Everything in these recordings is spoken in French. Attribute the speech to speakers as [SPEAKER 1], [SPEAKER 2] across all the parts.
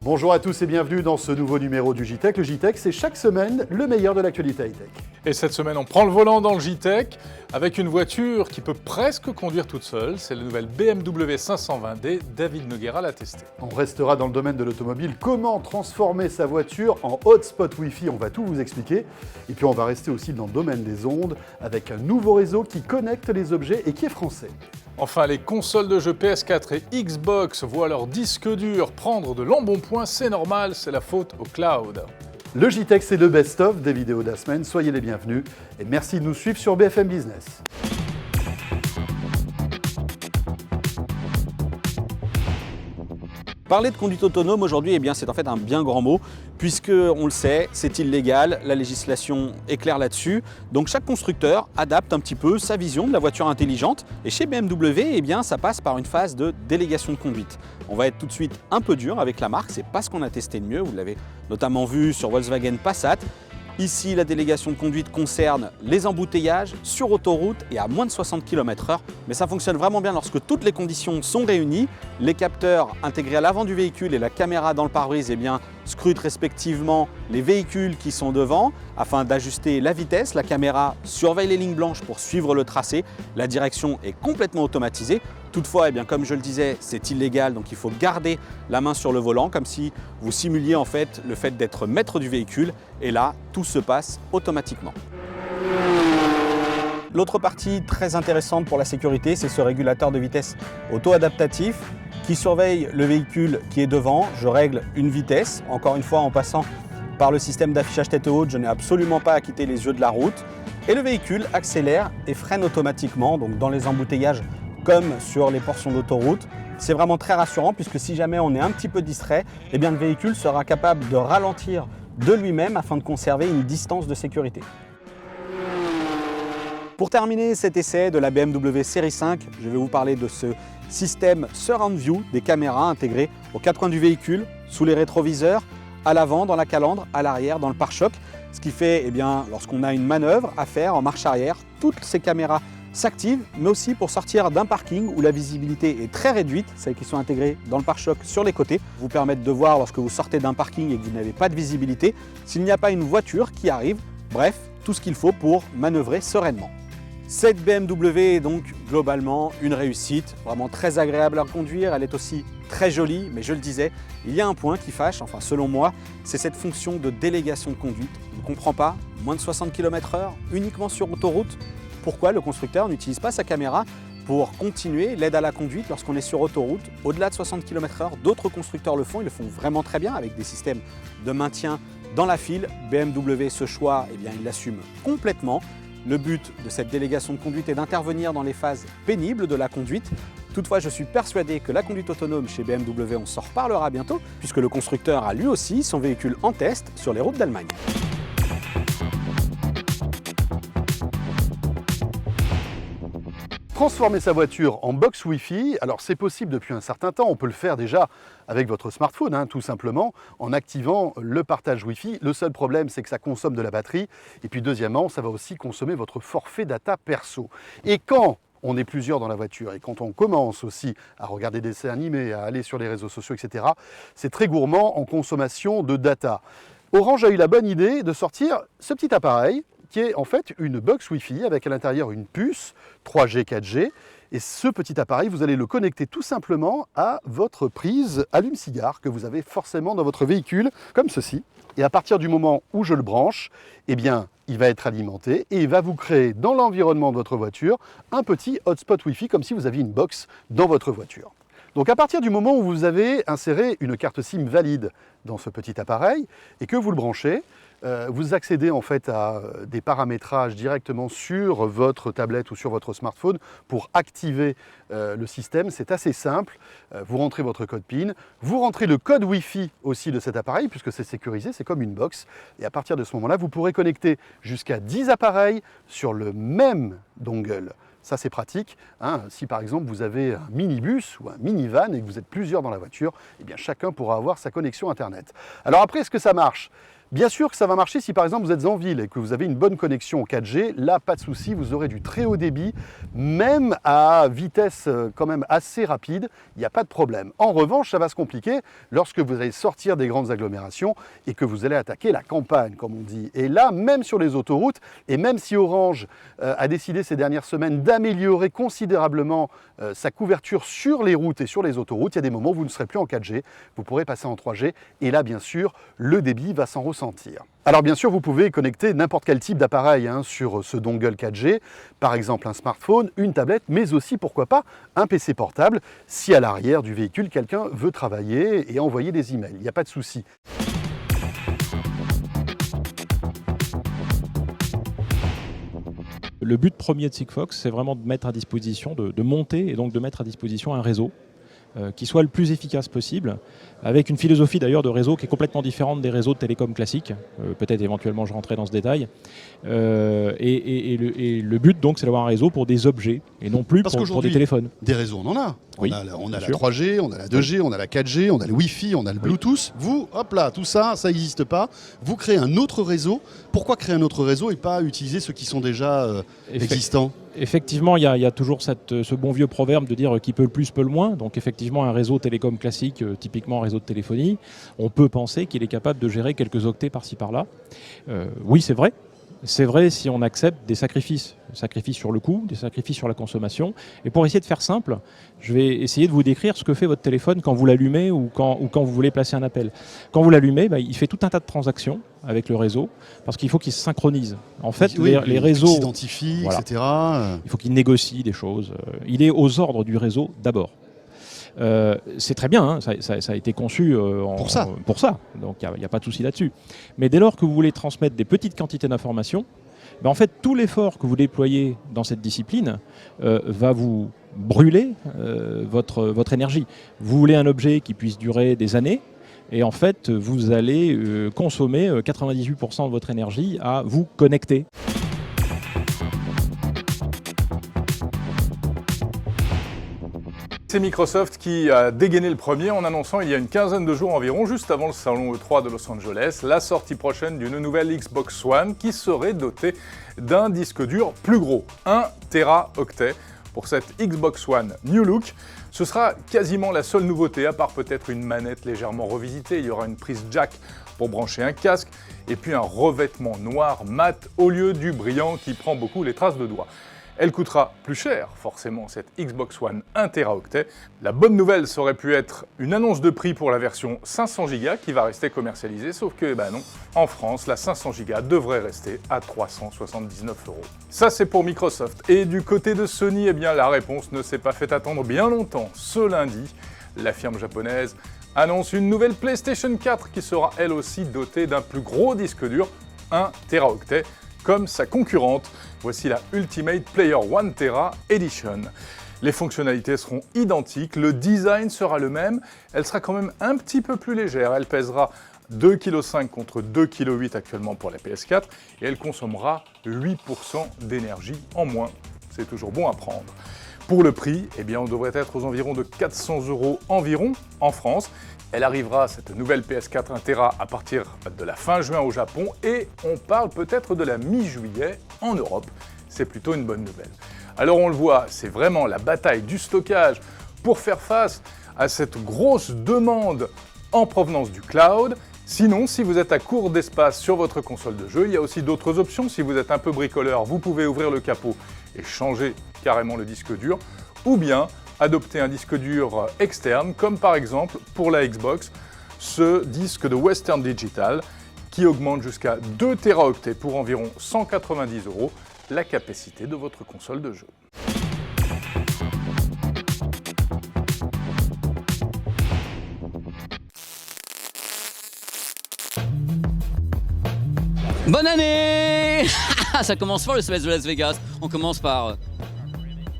[SPEAKER 1] Bonjour à tous et bienvenue dans ce nouveau numéro du JTech. Le JTech, c'est chaque semaine le meilleur de l'actualité high-tech.
[SPEAKER 2] Et cette semaine, on prend le volant dans le JTech avec une voiture qui peut presque conduire toute seule. C'est la nouvelle BMW 520D. David Noguera l'a testée.
[SPEAKER 1] On restera dans le domaine de l'automobile. Comment transformer sa voiture en hotspot Wi-Fi? On va tout vous expliquer. Et puis on va rester aussi dans le domaine des ondes avec un nouveau réseau qui connecte les objets et qui est français.
[SPEAKER 2] Enfin, les consoles de jeux PS4 et Xbox voient leur disque dur prendre de l'embonpoint. C'est normal, c'est la faute au cloud.
[SPEAKER 1] Le JTech, c'est le best-of des vidéos de la semaine. Soyez les bienvenus et merci de nous suivre sur BFM Business.
[SPEAKER 3] Parler de conduite autonome aujourd'hui, c'est en fait un bien grand mot, puisque on le sait, c'est illégal, la législation est claire là-dessus. Donc chaque constructeur adapte un petit peu sa vision de la voiture intelligente. Et chez BMW, ça passe par une phase de délégation de conduite. On va être tout de suite un peu dur avec la marque, c'est pas ce qu'on a testé de mieux, vous l'avez notamment vu sur Volkswagen Passat. Ici, la délégation de conduite concerne les embouteillages sur autoroute et à moins de 60 km/h. Mais ça fonctionne vraiment bien lorsque toutes les conditions sont réunies. Les capteurs intégrés à l'avant du véhicule et la caméra dans le pare-brise scrutent respectivement les véhicules qui sont devant afin d'ajuster la vitesse. La caméra surveille les lignes blanches pour suivre le tracé. La direction est complètement automatisée. Toutefois, comme je le disais, c'est illégal, donc il faut garder la main sur le volant comme si vous simuliez en fait le fait d'être maître du véhicule. Et là, tout se passe automatiquement. L'autre partie très intéressante pour la sécurité, c'est ce régulateur de vitesse auto-adaptatif qui surveille le véhicule qui est devant. Je règle une vitesse, encore une fois en passant par le système d'affichage tête haute, je n'ai absolument pas à quitter les yeux de la route. Et le véhicule accélère et freine automatiquement, donc dans les embouteillages comme sur les portions d'autoroute. C'est vraiment très rassurant puisque si jamais on est un petit peu distrait, le véhicule sera capable de ralentir de lui-même afin de conserver une distance de sécurité. Pour terminer cet essai de la BMW Série 5, je vais vous parler de ce système Surround View des caméras intégrées aux quatre coins du véhicule, sous les rétroviseurs, à l'avant, dans la calandre, à l'arrière, dans le pare-choc. Ce qui fait, lorsqu'on a une manœuvre à faire en marche arrière, toutes ces caméras s'activent, mais aussi pour sortir d'un parking où la visibilité est très réduite, celles qui sont intégrées dans le pare-choc sur les côtés, vous permettent de voir lorsque vous sortez d'un parking et que vous n'avez pas de visibilité, s'il n'y a pas une voiture qui arrive, bref, tout ce qu'il faut pour manœuvrer sereinement. Cette BMW est donc globalement une réussite, vraiment très agréable à conduire, elle est aussi très jolie, mais je le disais, il y a un point qui fâche, selon moi, c'est cette fonction de délégation de conduite. Je ne comprends pas, moins de 60 km/h, uniquement sur autoroute. Pourquoi le constructeur n'utilise pas sa caméra pour continuer l'aide à la conduite lorsqu'on est sur autoroute au-delà de 60 km/h? D'autres constructeurs le font, ils le font vraiment très bien avec des systèmes de maintien dans la file. BMW, ce choix, il l'assume complètement. Le but de cette délégation de conduite est d'intervenir dans les phases pénibles de la conduite. Toutefois, je suis persuadé que la conduite autonome chez BMW, on s'en reparlera bientôt, puisque le constructeur a lui aussi son véhicule en test sur les routes d'Allemagne.
[SPEAKER 1] Transformer sa voiture en box Wi-Fi, alors c'est possible depuis un certain temps, on peut le faire déjà avec votre smartphone, tout simplement, en activant le partage Wi-Fi. Le seul problème, c'est que ça consomme de la batterie, et puis deuxièmement, ça va aussi consommer votre forfait data perso. Et quand on est plusieurs dans la voiture, et quand on commence aussi à regarder des dessins animés, à aller sur les réseaux sociaux, etc., c'est très gourmand en consommation de data. Orange a eu la bonne idée de sortir ce petit appareil, qui est en fait une box Wi-Fi avec à l'intérieur une puce 3G, 4G. Et ce petit appareil, vous allez le connecter tout simplement à votre prise allume-cigare que vous avez forcément dans votre véhicule, comme ceci. Et à partir du moment où je le branche, il va être alimenté et il va vous créer dans l'environnement de votre voiture un petit hotspot Wi-Fi comme si vous aviez une box dans votre voiture. Donc à partir du moment où vous avez inséré une carte SIM valide dans ce petit appareil et que vous le branchez, vous accédez en fait à des paramétrages directement sur votre tablette ou sur votre smartphone pour activer le système. C'est assez simple. Vous rentrez votre code PIN, vous rentrez le code Wi-Fi aussi de cet appareil puisque c'est sécurisé, c'est comme une box. Et à partir de ce moment-là, vous pourrez connecter jusqu'à 10 appareils sur le même dongle. Ça, c'est pratique. Si par exemple vous avez un minibus ou un minivan et que vous êtes plusieurs dans la voiture, chacun pourra avoir sa connexion Internet. Alors après, est-ce que ça marche ? Bien sûr que ça va marcher si par exemple vous êtes en ville et que vous avez une bonne connexion 4G, là pas de souci, vous aurez du très haut débit, même à vitesse quand même assez rapide, il n'y a pas de problème. En revanche, ça va se compliquer lorsque vous allez sortir des grandes agglomérations et que vous allez attaquer la campagne, comme on dit. Et là, même sur les autoroutes, et même si Orange a décidé ces dernières semaines d'améliorer considérablement sa couverture sur les routes et sur les autoroutes, il y a des moments où vous ne serez plus en 4G, vous pourrez passer en 3G, et là, bien sûr, le débit va s'en ressentir. Alors bien sûr, vous pouvez connecter n'importe quel type d'appareil sur ce dongle 4G, par exemple un smartphone, une tablette, mais aussi, pourquoi pas, un PC portable, si à l'arrière du véhicule, quelqu'un veut travailler et envoyer des emails. Il n'y a pas de souci.
[SPEAKER 4] Le but premier de Sigfox, c'est vraiment de mettre à disposition, de monter et donc de mettre à disposition un réseau qui soit le plus efficace possible, avec une philosophie d'ailleurs de réseau qui est complètement différente des réseaux de télécom classiques. Peut-être éventuellement je rentrerai dans ce détail. Et le but donc c'est d'avoir un réseau pour des objets et non plus pour des téléphones.
[SPEAKER 1] Des réseaux on en a.
[SPEAKER 4] Oui,
[SPEAKER 1] on a la 3G, on a la 2G, on a la 4G, on a le Wi-Fi, on a le Bluetooth. Vous, hop là, tout ça, ça n'existe pas. Vous créez un autre réseau. Pourquoi créer un autre réseau et pas utiliser ceux qui sont déjà existants ?
[SPEAKER 4] Effectivement, il y a toujours ce bon vieux proverbe de dire qui peut le plus peut le moins. Donc effectivement, un réseau télécom classique, typiquement un réseau de téléphonie, on peut penser qu'il est capable de gérer quelques octets par-ci par-là. Oui, c'est vrai. C'est vrai si on accepte des sacrifices sur le coût, des sacrifices sur la consommation. Et pour essayer de faire simple, je vais essayer de vous décrire ce que fait votre téléphone quand vous l'allumez ou quand vous voulez placer un appel. Quand vous l'allumez, il fait tout un tas de transactions avec le réseau parce qu'il faut qu'il se synchronise. En fait,
[SPEAKER 1] oui,
[SPEAKER 4] les réseaux
[SPEAKER 1] s'identifient, voilà, etc.
[SPEAKER 4] Il faut qu'il négocie des choses. Il est aux ordres du réseau d'abord. C'est très bien, hein, ça a été conçu pour ça, donc il n'y a pas de souci là-dessus. Mais dès lors que vous voulez transmettre des petites quantités d'informations, en fait tout l'effort que vous déployez dans cette discipline va vous brûler votre énergie. Vous voulez un objet qui puisse durer des années, et en fait vous allez consommer 98% de votre énergie à vous connecter.
[SPEAKER 2] C'est Microsoft qui a dégainé le premier en annonçant il y a une quinzaine de jours environ, juste avant le salon E3 de Los Angeles, la sortie prochaine d'une nouvelle Xbox One qui serait dotée d'un disque dur plus gros, 1 Teraoctet. Pour cette Xbox One New Look, ce sera quasiment la seule nouveauté, à part peut-être une manette légèrement revisitée. Il y aura une prise jack pour brancher un casque, et puis un revêtement noir mat au lieu du brillant qui prend beaucoup les traces de doigts. Elle coûtera plus cher, forcément, cette Xbox One 1 Teraoctet. La bonne nouvelle, ça aurait pu être une annonce de prix pour la version 500 Go qui va rester commercialisée, sauf que, non, en France, la 500 Go devrait rester à 379 €. Ça, c'est pour Microsoft. Et du côté de Sony, eh bien, la réponse ne s'est pas fait attendre bien longtemps. Ce lundi, la firme japonaise annonce une nouvelle PlayStation 4 qui sera elle aussi dotée d'un plus gros disque dur, 1 Teraoctet, comme sa concurrente. Voici la Ultimate Player 1 Tera Edition. Les fonctionnalités seront identiques, le design sera le même, elle sera quand même un petit peu plus légère, elle pèsera 2,5 kg contre 2,8 kg actuellement pour la PS4 et elle consommera 8% d'énergie en moins. C'est toujours bon à prendre. Pour le prix, eh bien, on devrait être aux environs de 400 € environ en France. Elle arrivera, cette nouvelle PS4 1 Tera, à partir de la fin juin au Japon et on parle peut-être de la mi-juillet en Europe. C'est plutôt une bonne nouvelle. Alors on le voit, c'est vraiment la bataille du stockage pour faire face à cette grosse demande en provenance du cloud. Sinon, si vous êtes à court d'espace sur votre console de jeu, il y a aussi d'autres options. Si vous êtes un peu bricoleur, vous pouvez ouvrir le capot et changer carrément le disque dur, ou bien adopter un disque dur externe, comme par exemple pour la Xbox, ce disque de Western Digital qui augmente jusqu'à 2 Teraoctets pour environ 190 € la capacité de votre console de jeu.
[SPEAKER 5] Bonne année. Ça commence fort le semestre de Las Vegas. On commence par...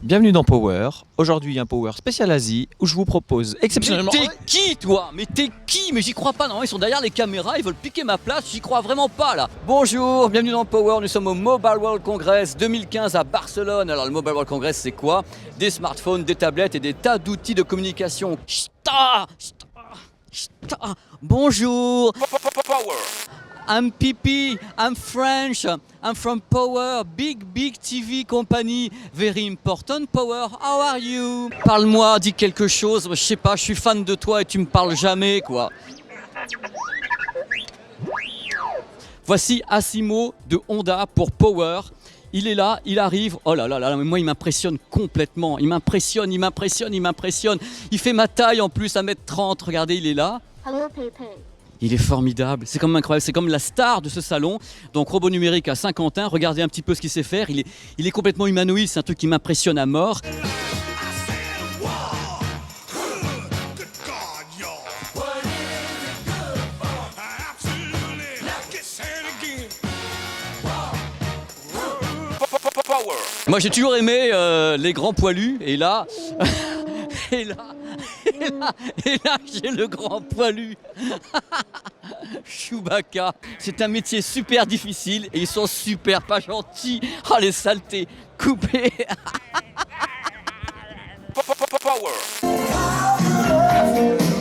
[SPEAKER 6] Bienvenue dans Power. Aujourd'hui, un Power spécial Asie où je vous propose exceptionnellement...
[SPEAKER 5] Mais t'es qui, toi? Mais t'es qui? Mais j'y crois pas, non, ils sont derrière les caméras, ils veulent piquer ma place, j'y crois vraiment pas, là. Bonjour, bienvenue dans Power, nous sommes au Mobile World Congress 2015 à Barcelone. Alors, le Mobile World Congress, c'est quoi? Des smartphones, des tablettes et des tas d'outils de communication. Bonjour. I'm PP, I'm French, I'm from Power, big TV company, very important Power, how are you? Parle-moi, dis quelque chose, je sais pas, je suis fan de toi et tu me parles jamais, quoi. Voici Asimo de Honda pour Power. Il est là, il arrive, oh là là là, mais moi il m'impressionne complètement, il m'impressionne. Il fait ma taille en plus, 1m30, regardez, il est là.
[SPEAKER 7] Hello, Pepe.
[SPEAKER 5] Il est formidable, c'est comme incroyable, c'est comme la star de ce salon. Donc robot numérique à Saint-Quentin, regardez un petit peu ce qu'il sait faire, il est complètement humanoïde, c'est un truc qui m'impressionne à mort. Moi j'ai toujours aimé les grands poilus et là, et là j'ai le grand poilu. Chewbacca, c'est un métier super difficile et ils sont super pas gentils. Oh les saletés, coupés.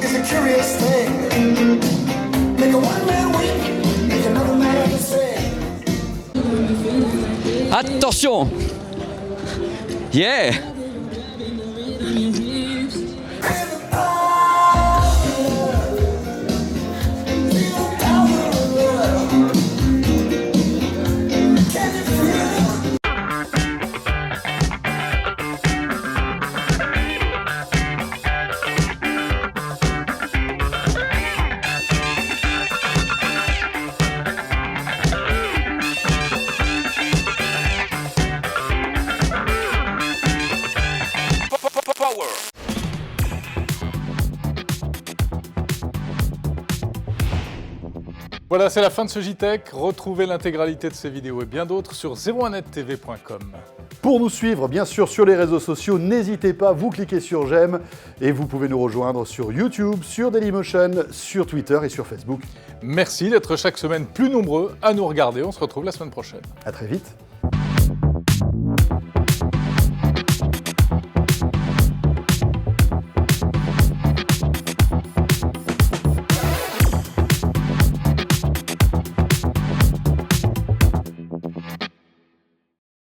[SPEAKER 8] It's a curious thing. Make a one man weep, make another man sing.
[SPEAKER 5] Attention. Yeah.
[SPEAKER 2] Voilà, c'est la fin de ce JTech. Retrouvez l'intégralité de ces vidéos et bien d'autres sur 01nettv.com.
[SPEAKER 1] Pour nous suivre, bien sûr, sur les réseaux sociaux, n'hésitez pas, vous cliquez sur j'aime et vous pouvez nous rejoindre sur YouTube, sur Dailymotion, sur Twitter et sur Facebook.
[SPEAKER 2] Merci d'être chaque semaine plus nombreux à nous regarder. On se retrouve la semaine prochaine.
[SPEAKER 1] À très vite.